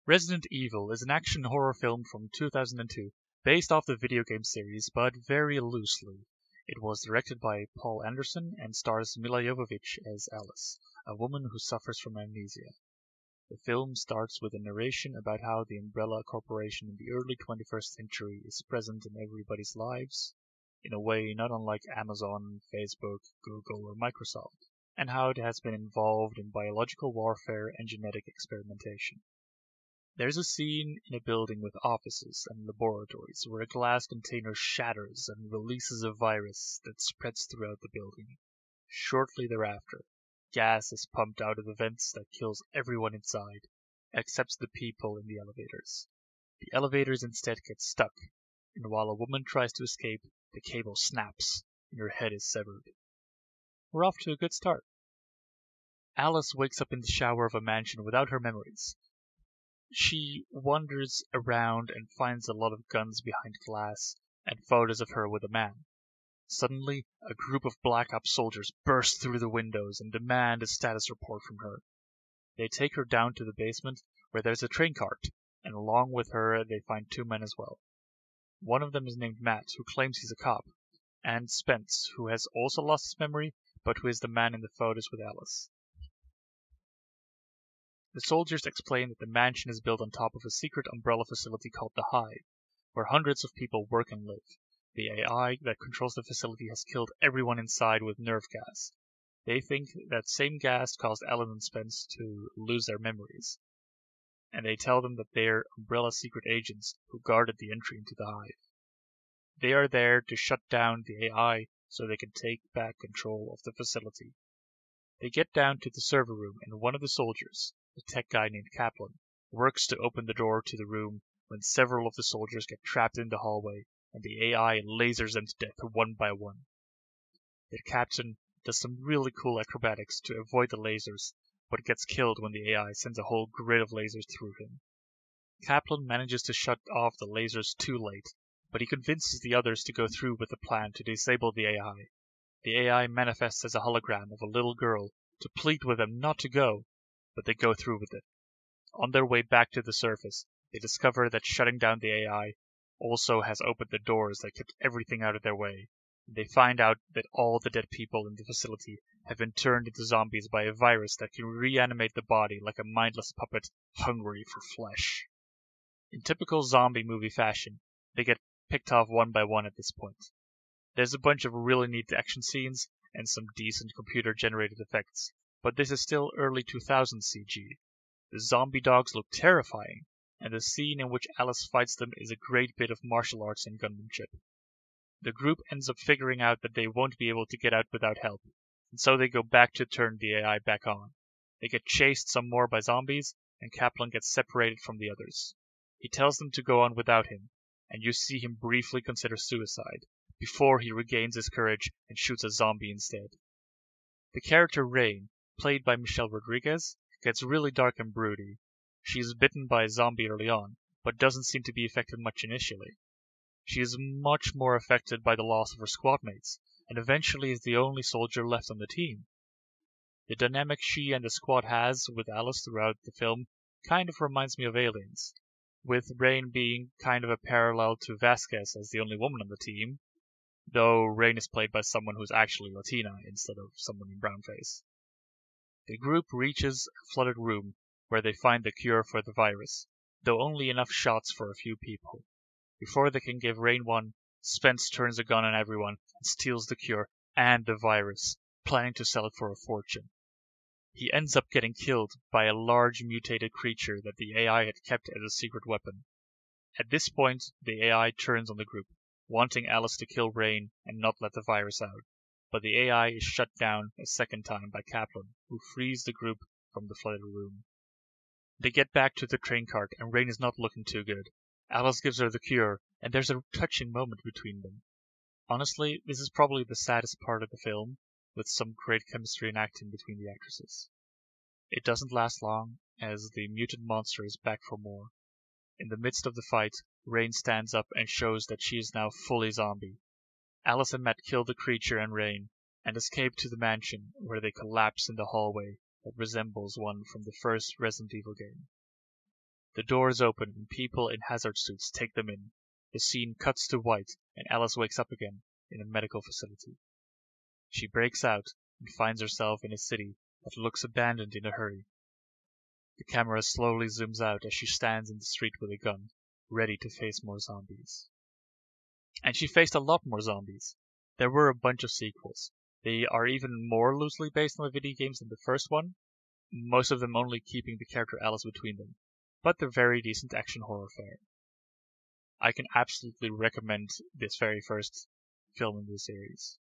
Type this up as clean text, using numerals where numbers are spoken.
Resident Evil is an action horror film from 2002, based off the video game series, but very loosely. It was directed by Paul Anderson and stars Milla Jovovich as Alice, a woman who suffers from amnesia. The film starts with a narration about how the Umbrella Corporation in the early 21st century is present in everybody's lives, in a way not unlike Amazon, Facebook, Google, or Microsoft, and how it has been involved in biological warfare and genetic experimentation. There's a scene in a building with offices and laboratories where a glass container shatters and releases a virus that spreads throughout the building. Shortly thereafter, gas is pumped out of the vents that kills everyone inside, except the people in the elevators. The elevators instead get stuck, and while a woman tries to escape, the cable snaps and her head is severed. We're off to a good start. Alice wakes up in the shower of a mansion without her memories. She wanders around and finds a lot of guns behind glass and photos of her with a man. Suddenly, a group of Black Ops soldiers burst through the windows and demand a status report from her. They take her down to the basement where there's a train cart, and along with her they find two men as well. One of them is named Matt, who claims he's a cop, and Spence, who has also lost his memory, but who is the man in the photos with Alice. The soldiers explain that the mansion is built on top of a secret umbrella facility called the Hive, where hundreds of people work and live. The AI that controls the facility has killed everyone inside with nerve gas. They think that same gas caused Alan and Spence to lose their memories. And they tell them that they're Umbrella secret agents who guarded the entry into the Hive. They are there to shut down the AI so they can take back control of the facility. They get down to the server room and one of the soldiers, a tech guy named Kaplan, works to open the door to the room when several of the soldiers get trapped in the hallway and the AI lasers them to death one by one. The captain does some really cool acrobatics to avoid the lasers, but gets killed when the AI sends a whole grid of lasers through him. Kaplan manages to shut off the lasers too late, but he convinces the others to go through with the plan to disable the AI. The AI manifests as a hologram of a little girl to plead with them not to go, but they go through with it. On their way back to the surface, they discover that shutting down the AI also has opened the doors that kept everything out of their way. They find out that all the dead people in the facility have been turned into zombies by a virus that can reanimate the body like a mindless puppet hungry for flesh. In typical zombie movie fashion, they get picked off one by one at this point. There's a bunch of really neat action scenes and some decent computer-generated effects, but this is still early 2000s CG. The zombie dogs look terrifying, and the scene in which Alice fights them is a great bit of martial arts and gunmanship. The group ends up figuring out that they won't be able to get out without help, and so they go back to turn the AI back on. They get chased some more by zombies, and Kaplan gets separated from the others. He tells them to go on without him, and you see him briefly consider suicide, before he regains his courage and shoots a zombie instead. The character Rain, played by Michelle Rodriguez, gets really dark and broody. She is bitten by a zombie early on, but doesn't seem to be affected much initially. She is much more affected by the loss of her squad mates, and eventually is the only soldier left on the team. The dynamic she and the squad has with Alice throughout the film kind of reminds me of Aliens, with Rain being kind of a parallel to Vasquez as the only woman on the team, though Rain is played by someone who's actually Latina instead of someone in brownface. The group reaches a flooded room where they find the cure for the virus, though only enough shots for a few people. Before they can give Rain one, Spence turns a gun on everyone and steals the cure and the virus, planning to sell it for a fortune. He ends up getting killed by a large mutated creature that the AI had kept as a secret weapon. At this point, the AI turns on the group, wanting Alice to kill Rain and not let the virus out, but the AI is shut down a second time by Kaplan, who frees the group from the flooded room. They get back to the train cart and Rain is not looking too good. Alice gives her the cure, and there's a touching moment between them. Honestly, this is probably the saddest part of the film, with some great chemistry and acting between the actresses. It doesn't last long, as the mutant monster is back for more. In the midst of the fight, Rain stands up and shows that she is now fully zombie. Alice and Matt kill the creature and Rain, and escape to the mansion, where they collapse in the hallway that resembles one from the first Resident Evil game. The doors open and people in hazard suits take them in. The scene cuts to white and Alice wakes up again in a medical facility. She breaks out and finds herself in a city that looks abandoned in a hurry. The camera slowly zooms out as she stands in the street with a gun, ready to face more zombies. And she faced a lot more zombies. There were a bunch of sequels. They are even more loosely based on the video games than the first one, most of them only keeping the character Alice between them, but they're very decent action horror fare. I can absolutely recommend this very first film in the series.